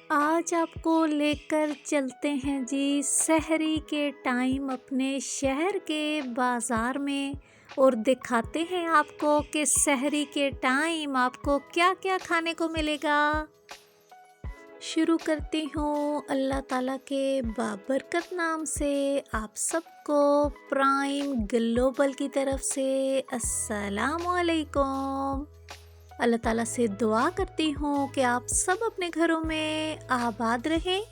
आज आपको लेकर चलते हैं जी सहरी के टाइम अपने शहर के बाज़ार में और दिखाते हैं आपको कि सहरी के टाइम आपको क्या-क्या खाने को मिलेगा। शुरू करती हूँ अल्लाह ताला के बाबरकत नाम से। आप सबको प्राइम ग्लोबल की तरफ से अस्सलामु अलैकुम। अल्लाह ताला से दुआ करती हूँ कि आप सब अपने घरों में आबाद रहें।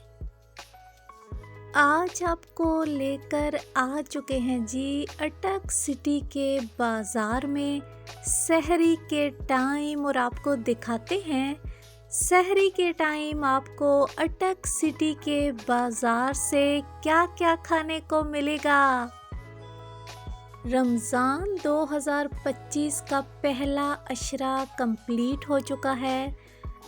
आज आपको लेकर आ चुके हैं जी अटक सिटी के बाज़ार में सहरी के टाइम और आपको दिखाते हैं सहरी के टाइम आपको अटक सिटी के बाज़ार से क्या-क्या खाने को मिलेगा। रमज़ान 2025 का पहला अशरा कंप्लीट हो चुका है,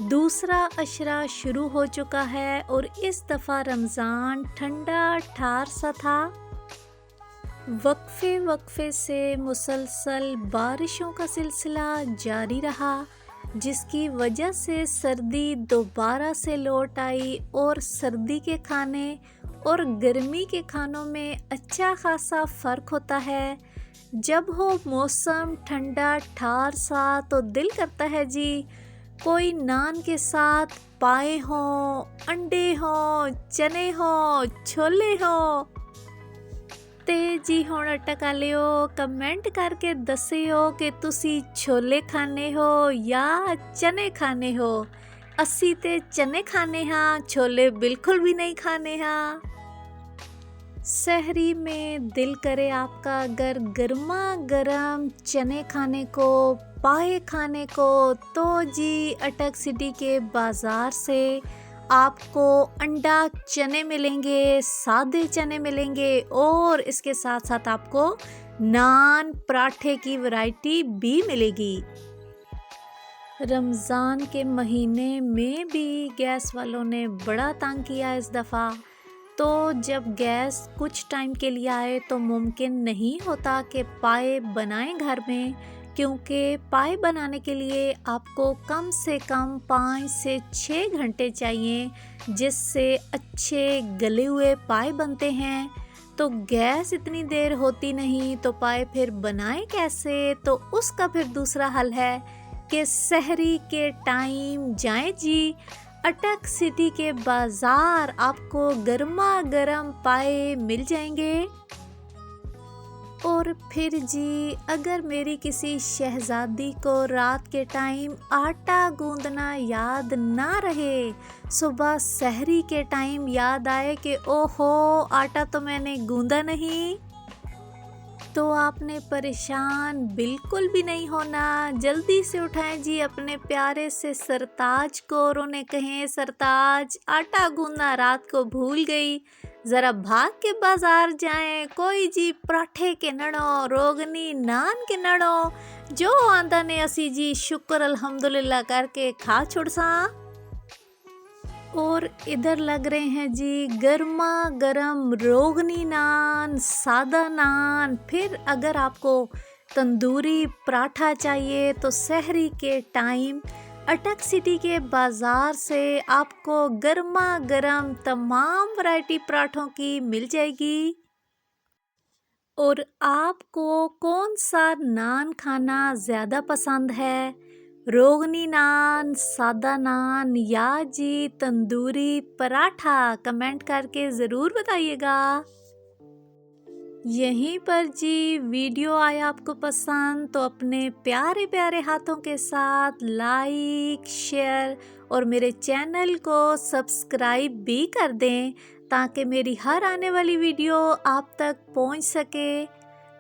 दूसरा अशरा शुरू हो चुका है और इस दफ़ा रमज़ान ठंडा ठार सा था। वक्फे वक्फे से मुसलसल बारिशों का सिलसिला जारी रहा, जिसकी वजह से सर्दी दोबारा से लौट आई और सर्दी के खाने और गर्मी के खानों में अच्छा खासा फ़र्क होता है। जब हो मौसम ठंडा ठार सा तो दिल करता है जी कोई नान के साथ पाए हों, अंडे हों, चने हों, छोले हों। ते जी हुण अटक आलियो कमेंट करके दसियो कि तुसी छोले खाने हो या चने खाने हो। असी ते चने खाने हाँ, छोले बिल्कुल भी नहीं खाने हाँ। सहरी में दिल करे आपका अगर गर्मा गर्म चने खाने को, पाए खाने को, तो जी अटक सिटी के बाज़ार से आपको अंडा चने मिलेंगे, सादे चने मिलेंगे और इसके साथ साथ आपको नान पराठे की वैरायटी भी मिलेगी। रमज़ान के महीने में भी गैस वालों ने बड़ा तंग किया इस दफ़ा। तो जब गैस कुछ टाइम के लिए आए तो मुमकिन नहीं होता कि पाए बनाएं घर में, क्योंकि पाए बनाने के लिए आपको कम से कम 5 से 6 घंटे चाहिए, जिससे अच्छे गले हुए पाए बनते हैं। तो गैस इतनी देर होती नहीं तो पाए फिर बनाएं कैसे? तो उसका फिर दूसरा हल है कि सहरी के टाइम जाएं जी अटक सिटी के बाज़ार, आपको गर्मा गर्म पाए मिल जाएंगे। और फिर जी अगर मेरी किसी शहज़ादी को रात के टाइम आटा गूंदना याद ना रहे, सुबह सहरी के टाइम याद आए कि ओहो आटा तो मैंने गूंदा नहीं, तो आपने परेशान बिल्कुल भी नहीं होना। जल्दी से उठाएं जी अपने प्यारे से सरताज को और उन्हें कहें सरताज आटा गूंदना रात को भूल गई, ज़रा भाग के बाज़ार जाएं, कोई जी पराठे के नड़ो, रोगनी नान के नड़ो, जो आंदा ने असी जी शुक्र अल्हम्दुलिल्लाह करके खा छुड़सा। और इधर लग रहे हैं जी गर्मा गर्म रोगनी नान, सादा नान। फिर अगर आपको तंदूरी पराठा चाहिए तो सहरी के टाइम अटक सिटी के बाज़ार से आपको गर्मा गर्म तमाम वैरायटी पराठों की मिल जाएगी। और आपको कौन सा नान खाना ज़्यादा पसंद है, रोगनी नान, सादा नान या जी तंदूरी पराठा? कमेंट करके ज़रूर बताइएगा। यहीं पर जी वीडियो आया आपको पसंद तो अपने प्यारे प्यारे हाथों के साथ लाइक, शेयर और मेरे चैनल को सब्सक्राइब भी कर दें, ताकि मेरी हर आने वाली वीडियो आप तक पहुंच सके।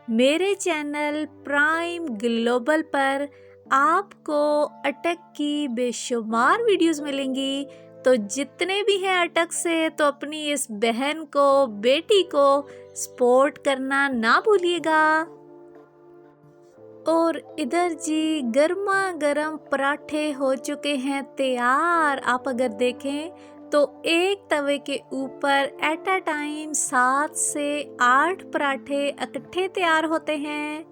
मेरे चैनल प्राइम ग्लोबल पर आपको अटक की बेशुमार वीडियोस मिलेंगी, तो जितने भी हैं अटक से तो अपनी इस बहन को, बेटी को सपोर्ट करना ना भूलिएगा। और इधर जी गर्मा गर्म पराठे हो चुके हैं तैयार। आप अगर देखें तो एक तवे के ऊपर एट अ टाइम 7 से 8 पराठे इकट्ठे तैयार होते हैं।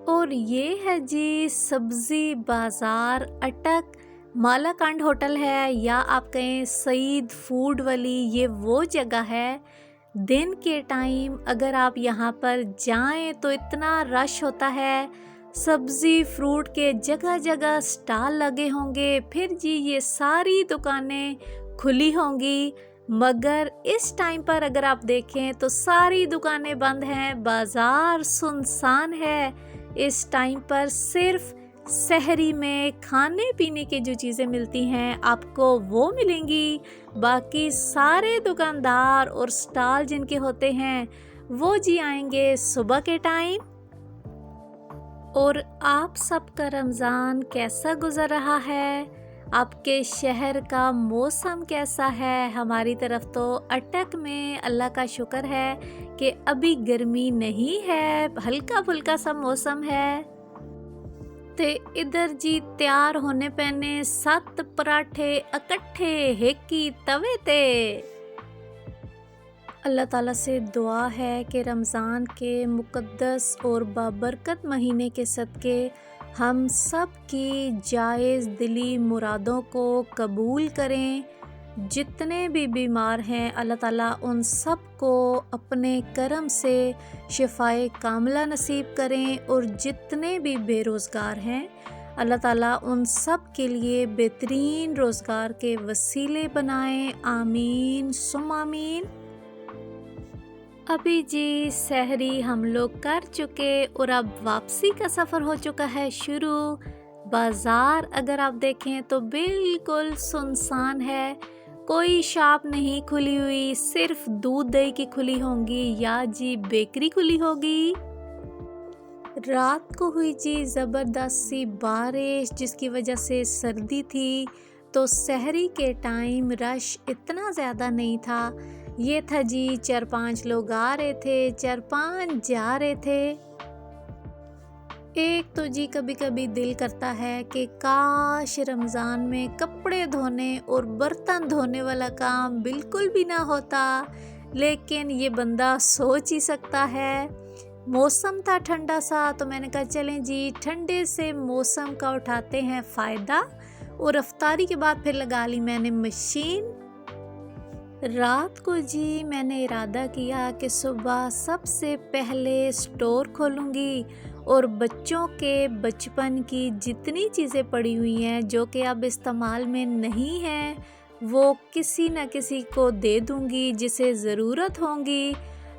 और ये है जी सब्जी बाज़ार अटक, मालाकांड होटल है या आप कहें सईद फूड वाली, ये वो जगह है। दिन के टाइम अगर आप यहाँ पर जाएं तो इतना रश होता है, सब्जी फ्रूट के जगह जगह स्टॉल लगे होंगे, फिर जी ये सारी दुकानें खुली होंगी। मगर इस टाइम पर अगर आप देखें तो सारी दुकानें बंद हैं, बाजार सुनसान है। इस टाइम पर सिर्फ शहरी में खाने पीने की जो चीज़ें मिलती हैं आपको वो मिलेंगी। बाकी सारे दुकानदार और स्टॉल जिनके होते हैं वो जी आएंगे सुबह के टाइम। और आप सबका रमज़ान कैसा गुज़र रहा है? आपके शहर का मौसम कैसा है? हमारी तरफ तो अटक में अल्लाह का शुक्र है कि अभी गर्मी नहीं है, हल्का फुल्का सा मौसम है। ते इधर जी तैयार होने पैने 7 पराठे इकट्ठे हेकी तवे ते। अल्लाह ताला से दुआ है कि रमज़ान के मुक़द्दस और बाबरकत महीने के सदक़े हम सब की जायज़ दिली मुरादों को कबूल करें। जितने भी बीमार हैं अल्लाह ताला उन सब को अपने करम से शिफाए कामिला नसीब करें, और जितने भी बेरोज़गार हैं अल्लाह ताला उन सब के लिए बेहतरीन रोज़गार के वसीले बनाएं। आमीन सुम आमीन। अभी जी सहरी हम लोग कर चुके और अब वापसी का सफ़र हो चुका है शुरू। बाज़ार अगर आप देखें तो बिल्कुल सुनसान है, कोई शॉप नहीं खुली हुई, सिर्फ दूध दही की खुली होंगी या जी बेकरी खुली होगी। रात को हुई जी ज़बरदस्त सी बारिश जिसकी वजह से सर्दी थी, तो सहरी के टाइम रश इतना ज़्यादा नहीं था। ये था जी 4-5 लोग आ रहे थे, 4-5 जा रहे थे। एक तो जी कभी कभी दिल करता है कि काश रमज़ान में कपड़े धोने और बर्तन धोने वाला काम बिल्कुल भी ना होता, लेकिन ये बंदा सोच ही सकता है। मौसम था ठंडा सा, तो मैंने कहा चलें जी ठंडे से मौसम का उठाते हैं फ़ायदा, और अफ्तारी के बाद फिर लगा ली मैंने मशीन। रात को जी मैंने इरादा किया कि सुबह सबसे पहले स्टोर खोलूँगी और बच्चों के बचपन की जितनी चीज़ें पड़ी हुई हैं जो कि अब इस्तेमाल में नहीं हैं, वो किसी न किसी को दे दूँगी जिसे ज़रूरत होंगी।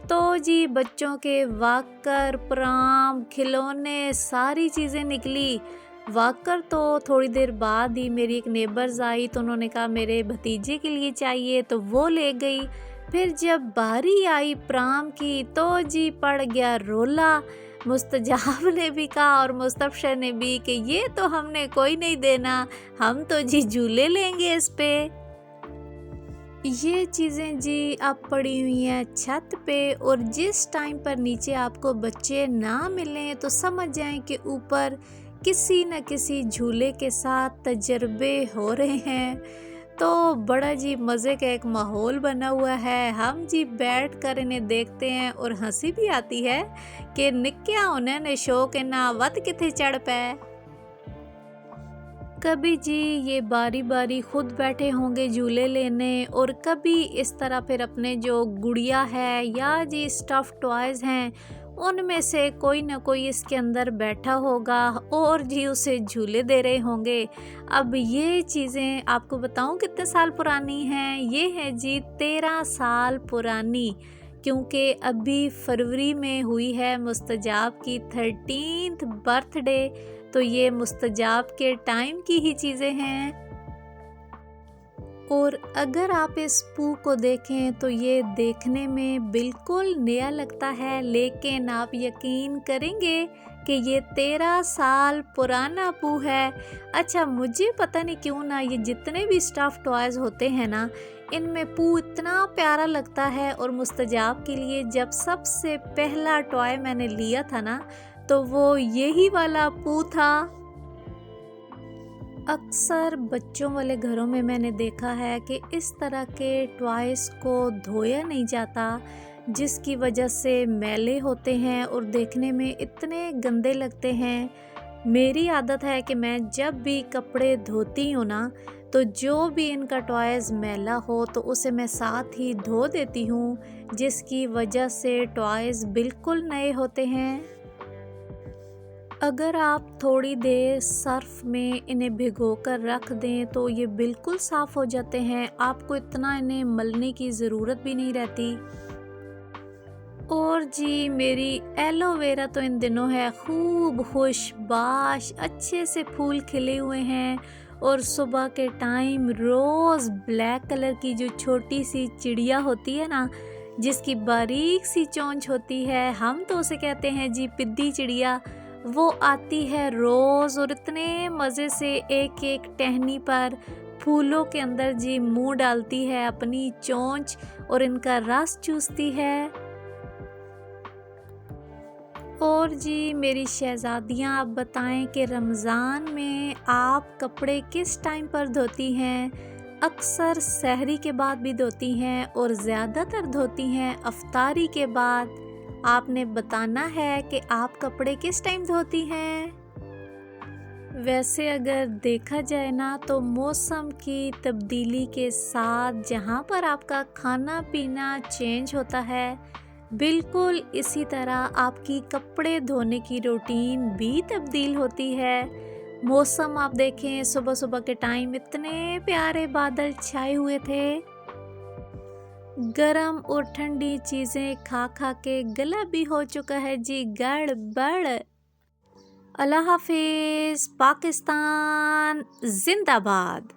तो जी बच्चों के वॉकर, प्राम, खिलौने सारी चीज़ें निकली। वॉकर तो थोड़ी देर बाद ही मेरी एक नेबर्स आई तो उन्होंने कहा मेरे भतीजे के लिए चाहिए, तो वो ले गई। फिर जब बारी आई प्राम की तो जी पड़ गया रोला। मुस्तजाब ने भी कहा और मुस्तफशा ने भी कि ये तो हमने कोई नहीं देना, हम तो जी झूले लेंगे इस पे। ये चीज़ें जी अब पड़ी हुई हैं छत पे, और जिस टाइम पर नीचे आपको बच्चे ना मिलें तो समझ जाएं कि ऊपर किसी न किसी झूले के साथ तजर्बे हो रहे हैं। तो बड़ा जी मज़े का एक माहौल बना हुआ है। हम जी बैठ कर इन्हें देखते हैं और हंसी भी आती है कि निक्किया उन्होंने शौक ना वत किथे चढ़ पाए। कभी जी ये बारी बारी खुद बैठे होंगे झूले लेने, और कभी इस तरह फिर अपने जो गुड़िया है या जी स्टफ़ टॉयज़ हैं उनमें से कोई ना कोई इसके अंदर बैठा होगा और जी उसे झूले दे रहे होंगे। अब ये चीज़ें आपको बताऊं कितने साल पुरानी हैं। ये है जी 13 साल पुरानी, क्योंकि अभी फरवरी में हुई है मुस्तजाब की 13th बर्थडे, तो ये मुस्तजाब के टाइम की ही चीज़ें हैं। और अगर आप इस पू को देखें तो ये देखने में बिल्कुल नया लगता है, लेकिन आप यकीन करेंगे कि ये 13 साल पुराना पू है। अच्छा, मुझे पता नहीं क्यों ना ये जितने भी स्टफ़ टॉयज़ होते हैं ना, इनमें पू इतना प्यारा लगता है। और मुस्तजाब के लिए जब सबसे पहला टॉय मैंने लिया था ना, तो वो यही वाला पू था। अक्सर बच्चों वाले घरों में मैंने देखा है कि इस तरह के टॉयज़ को धोया नहीं जाता, जिसकी वजह से मैले होते हैं और देखने में इतने गंदे लगते हैं। मेरी आदत है कि मैं जब भी कपड़े धोती हूँ ना, तो जो भी इनका टॉयज़ मैला हो तो उसे मैं साथ ही धो देती हूँ, जिसकी वजह से टॉयज़ बिल्कुल नए होते हैं। अगर आप थोड़ी देर सर्फ में इन्हें भिगोकर रख दें तो ये बिल्कुल साफ़ हो जाते हैं, आपको इतना इन्हें मलने की ज़रूरत भी नहीं रहती। और जी मेरी एलोवेरा तो इन दिनों है खूब खुशबाश, अच्छे से फूल खिले हुए हैं और सुबह के टाइम रोज़ ब्लैक कलर की जो छोटी सी चिड़िया होती है ना, जिसकी बारीक सी चोंच होती है, हम तो उसे कहते हैं जी पिद्दी चिड़िया, वो आती है रोज़ और इतने मज़े से एक एक टहनी पर फूलों के अंदर जी मुंह डालती है अपनी चोंच और इनका रस चूसती है। और जी मेरी शहज़ादियाँ, आप बताएं कि रमज़ान में आप कपड़े किस टाइम पर धोती हैं? अक्सर सहरी के बाद भी धोती हैं और ज़्यादातर धोती हैं अफ्तारी के बाद। आपने बताना है कि आप कपड़े किस टाइम धोती हैं। वैसे अगर देखा जाए ना तो मौसम की तब्दीली के साथ जहाँ पर आपका खाना पीना चेंज होता है, बिल्कुल इसी तरह आपकी कपड़े धोने की रूटीन भी तब्दील होती है। मौसम आप देखें, सुबह सुबह के टाइम इतने प्यारे बादल छाए हुए थे। गरम और ठंडी चीज़ें खा खा के गला भी हो चुका है जी गड़बड़। अल्लाह हाफिज़। पाकिस्तान जिंदाबाद।